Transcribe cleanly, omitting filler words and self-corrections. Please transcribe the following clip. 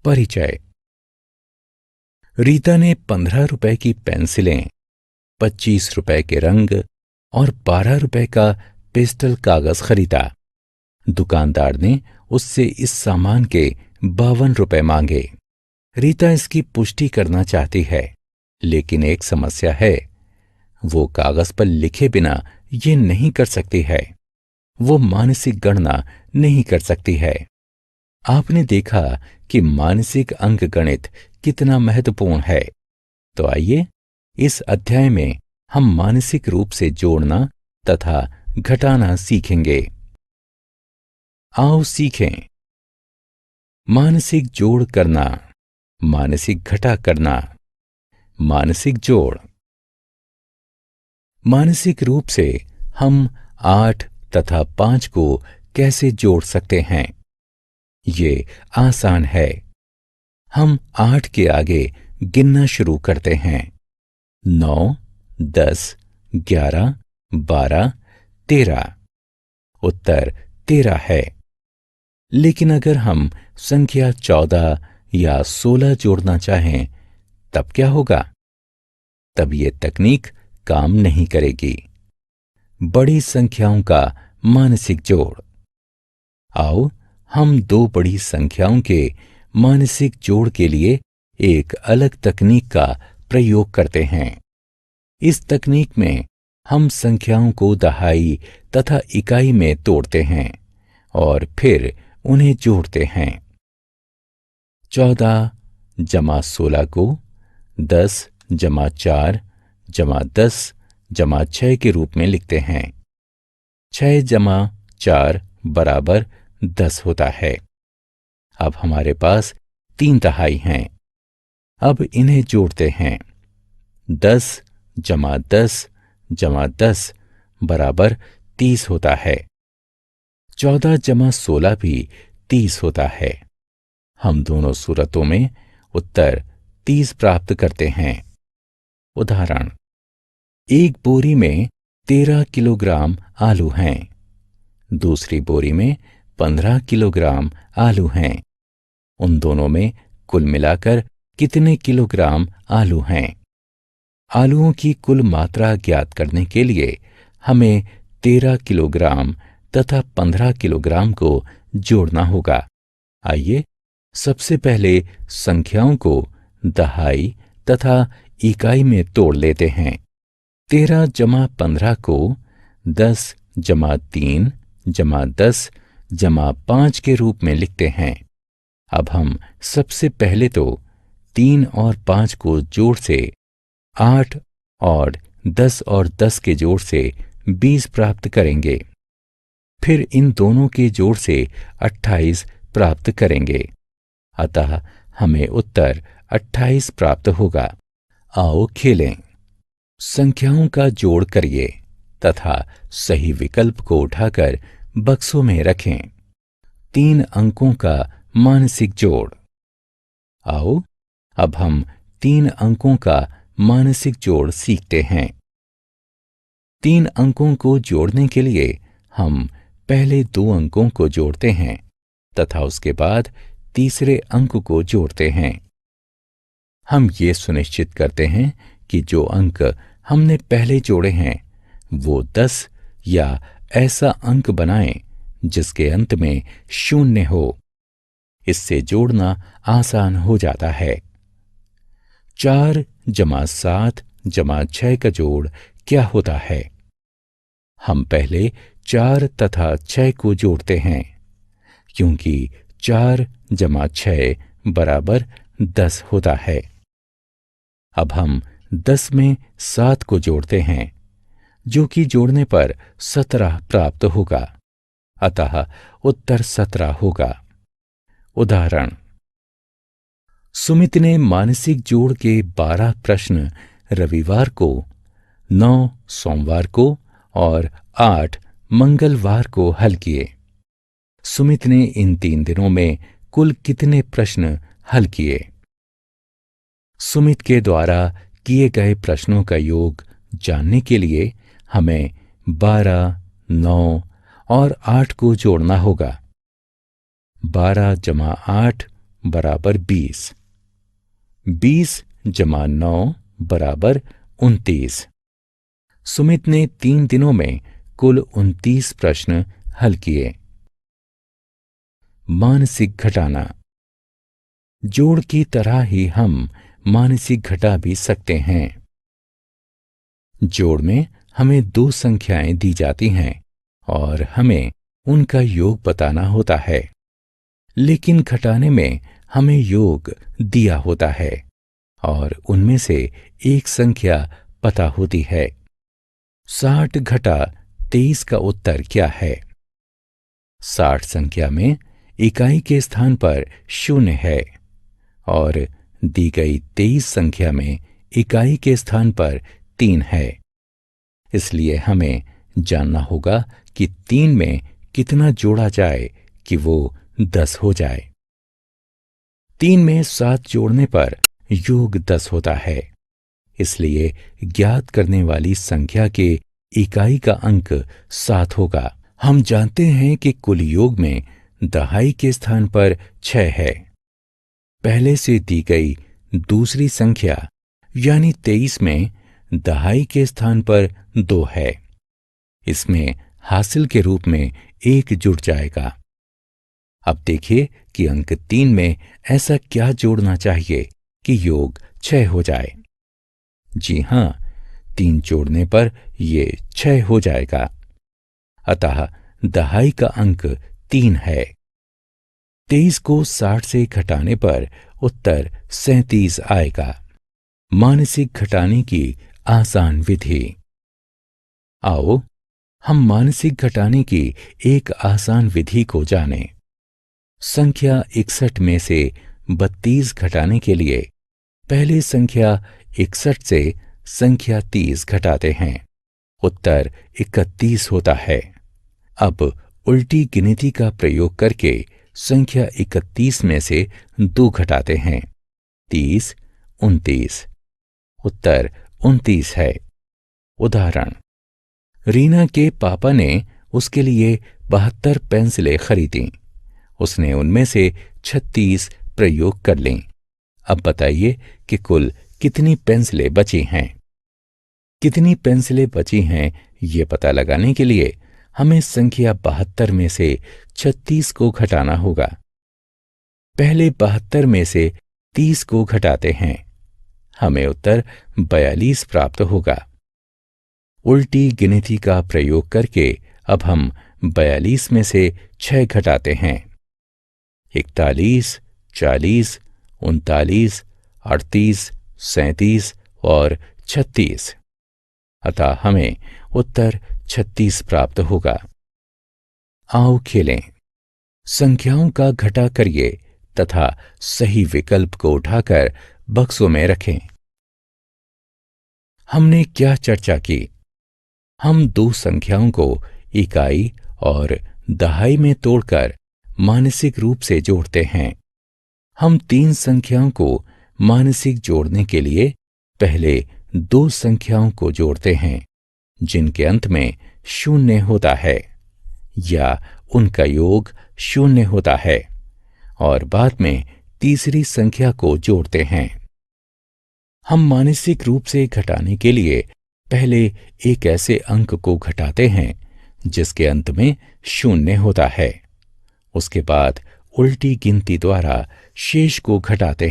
परिचय। रीता ने 15 रुपए की पेंसिलें, 25 रुपए के रंग और 12 रुपए का पेस्टल कागज खरीदा। दुकानदार ने उससे इस सामान के 52 रुपए मांगे। रीता इसकी पुष्टि करना चाहती है, लेकिन एक समस्या है। वो कागज पर लिखे बिना ये नहीं कर सकती है। वो मानसिक गणना नहीं कर सकती है। आपने देखा कि मानसिक अंकगणित कितना महत्वपूर्ण है। तो आइए इस अध्याय में हम मानसिक रूप से जोड़ना तथा घटाना सीखेंगे। आओ सीखें। मानसिक जोड़ करना, मानसिक घटा करना, मानसिक जोड़। मानसिक रूप से हम 8 तथा 5 को कैसे जोड़ सकते हैं? ये आसान है। हम 8 के आगे गिनना शुरू करते हैं। 9, 10, 11, 12, 13। उत्तर 13 है। लेकिन अगर हम संख्या 14 या 16 जोड़ना चाहें, तब क्या होगा? तब ये तकनीक काम नहीं करेगी। बड़ी संख्याओं का मानसिक जोड़। आओ हम दो बड़ी संख्याओं के मानसिक जोड़ के लिए एक अलग तकनीक का प्रयोग करते हैं। इस तकनीक में हम संख्याओं को दहाई तथा इकाई में तोड़ते हैं और फिर उन्हें जोड़ते हैं। 14 जमा 16 को 10 जमा 4 जमा 10 जमा 6 के रूप में लिखते हैं। 6 जमा 4 बराबर 10 होता है। अब हमारे पास 3 दहाई हैं। अब इन्हें जोड़ते हैं। 10 जमा 10 जमा 10 बराबर 30 होता है। 14 जमा 16 भी 30 होता है। हम दोनों सूरतों में उत्तर 30 प्राप्त करते हैं। उदाहरण, एक बोरी में 13 किलोग्राम आलू हैं। दूसरी बोरी में 15 किलोग्राम आलू हैं। उन दोनों में कुल मिलाकर कितने किलोग्राम आलू हैं? आलूओं की कुल मात्रा ज्ञात करने के लिए हमें 13 किलोग्राम तथा 15 किलोग्राम को जोड़ना होगा। आइए सबसे पहले संख्याओं को दहाई तथा इकाई में तोड़ लेते हैं। 13 जमा 15 को 10 जमा 3 जमा 10 जमा 5 के रूप में लिखते हैं। अब हम सबसे पहले तो 3 और 5 को जोड़ से 8 और 10 और 10 के जोड़ से 20 प्राप्त करेंगे। फिर इन दोनों के जोड़ से 28 प्राप्त करेंगे। अतः हमें उत्तर 28 प्राप्त होगा। आओ खेलें। संख्याओं का जोड़ करिए तथा सही विकल्प को उठाकर बक्सों में रखें। 3 अंकों का मानसिक जोड़। आओ अब हम 3 अंकों का मानसिक जोड़ सीखते हैं। 3 अंकों को जोड़ने के लिए हम पहले 2 अंकों को जोड़ते हैं तथा उसके बाद तीसरे अंक को जोड़ते हैं। हम ये सुनिश्चित करते हैं कि जो अंक हमने पहले जोड़े हैं वो 10 या ऐसा अंक बनाएं जिसके अंत में 0 हो। इससे जोड़ना आसान हो जाता है। 4 जमा 7 जमा 6 का जोड़ क्या होता है? हम पहले 4 तथा 6 को जोड़ते हैं, क्योंकि 4 जमा 6 बराबर 10 होता है। अब हम 10 में 7 को जोड़ते हैं, जो कि जोड़ने पर 17 प्राप्त होगा। अतः उत्तर 17 होगा। उदाहरण, सुमित ने मानसिक जोड़ के 12 प्रश्न रविवार को, 9 सोमवार को और 8 मंगलवार को हल किए। सुमित ने इन 3 दिनों में कुल कितने प्रश्न हल किए? सुमित के द्वारा किए गए प्रश्नों का योग जानने के लिए हमें 12, 9 और 8 को जोड़ना होगा। 12 जमा 8 बराबर 20। 20 जमा 9 बराबर 29। सुमित ने 3 दिनों में कुल 29 प्रश्न हल किए। मानसिक घटाना। जोड़ की तरह ही हम मानसिक घटा भी सकते हैं। जोड़ में हमें 2 संख्याएं दी जाती हैं और हमें उनका योग बताना होता है, लेकिन घटाने में हमें योग दिया होता है और उनमें से एक संख्या पता होती है। 60 घटा 23 का उत्तर क्या है? 60 संख्या में इकाई के स्थान पर 0 है और दी गई 23 संख्या में इकाई के स्थान पर 3 है। इसलिए हमें जानना होगा कि 3 में कितना जोड़ा जाए कि वो 10 हो जाए। 3 में 7 जोड़ने पर योग 10 होता है। इसलिए ज्ञात करने वाली संख्या के इकाई का अंक 7 होगा। हम जानते हैं कि कुल योग में दहाई के स्थान पर 6 है। पहले से दी गई दूसरी संख्या यानी 23 में दहाई के स्थान पर 2 है। इसमें हासिल के रूप में 1 जुड़ जाएगा। अब देखिए कि अंक 3 में ऐसा क्या जोड़ना चाहिए कि योग 6 हो जाए। जी हां, 3 जोड़ने पर ये 6 हो जाएगा। अतः दहाई का अंक 3 है। 23 को 60 से घटाने पर उत्तर 37 आएगा। मानसिक घटाने की आसान विधि। आओ हम मानसिक घटाने की एक आसान विधि को जानें। संख्या 61 में से 32 घटाने के लिए पहले संख्या 61 से संख्या 30 घटाते हैं। उत्तर 31 होता है। अब उल्टी गिनती का प्रयोग करके संख्या 31 में से 2 घटाते हैं। 30, 29। उत्तर 29 है। उदाहरण, रीना के पापा ने उसके लिए 72 पेंसिलें खरीदी। उसने उनमें से 36 प्रयोग कर लीं। अब बताइए कि कुल कितनी पेंसिलें बची हैं। कितनी पेंसिलें बची हैं ये पता लगाने के लिए हमें संख्या 72 में से 36 को घटाना होगा। पहले 72 में से 30 को घटाते हैं। हमें उत्तर 42 प्राप्त होगा। उल्टी गिनती का प्रयोग करके अब हम 42 में से 6 घटाते हैं। 41, 40, 39, 38, 37 और 36। अतः हमें उत्तर 36 प्राप्त होगा। आओ खेलें। संख्याओं का घटा करिए तथा सही विकल्प को उठाकर बक्सों में रखें। हमने क्या चर्चा की? हम 2 संख्याओं को इकाई और दहाई में तोड़कर मानसिक रूप से जोड़ते हैं। हम 3 संख्याओं को मानसिक जोड़ने के लिए पहले 2 संख्याओं को जोड़ते हैं जिनके अंत में 0 होता है या उनका योग 0 होता है और बाद में तीसरी संख्या को जोड़ते हैं। हम मानसिक रूप से घटाने के लिए पहले एक ऐसे अंक को घटाते हैं जिसके अंत में 0 होता है। उसके बाद उल्टी गिनती द्वारा शेष को घटाते हैं।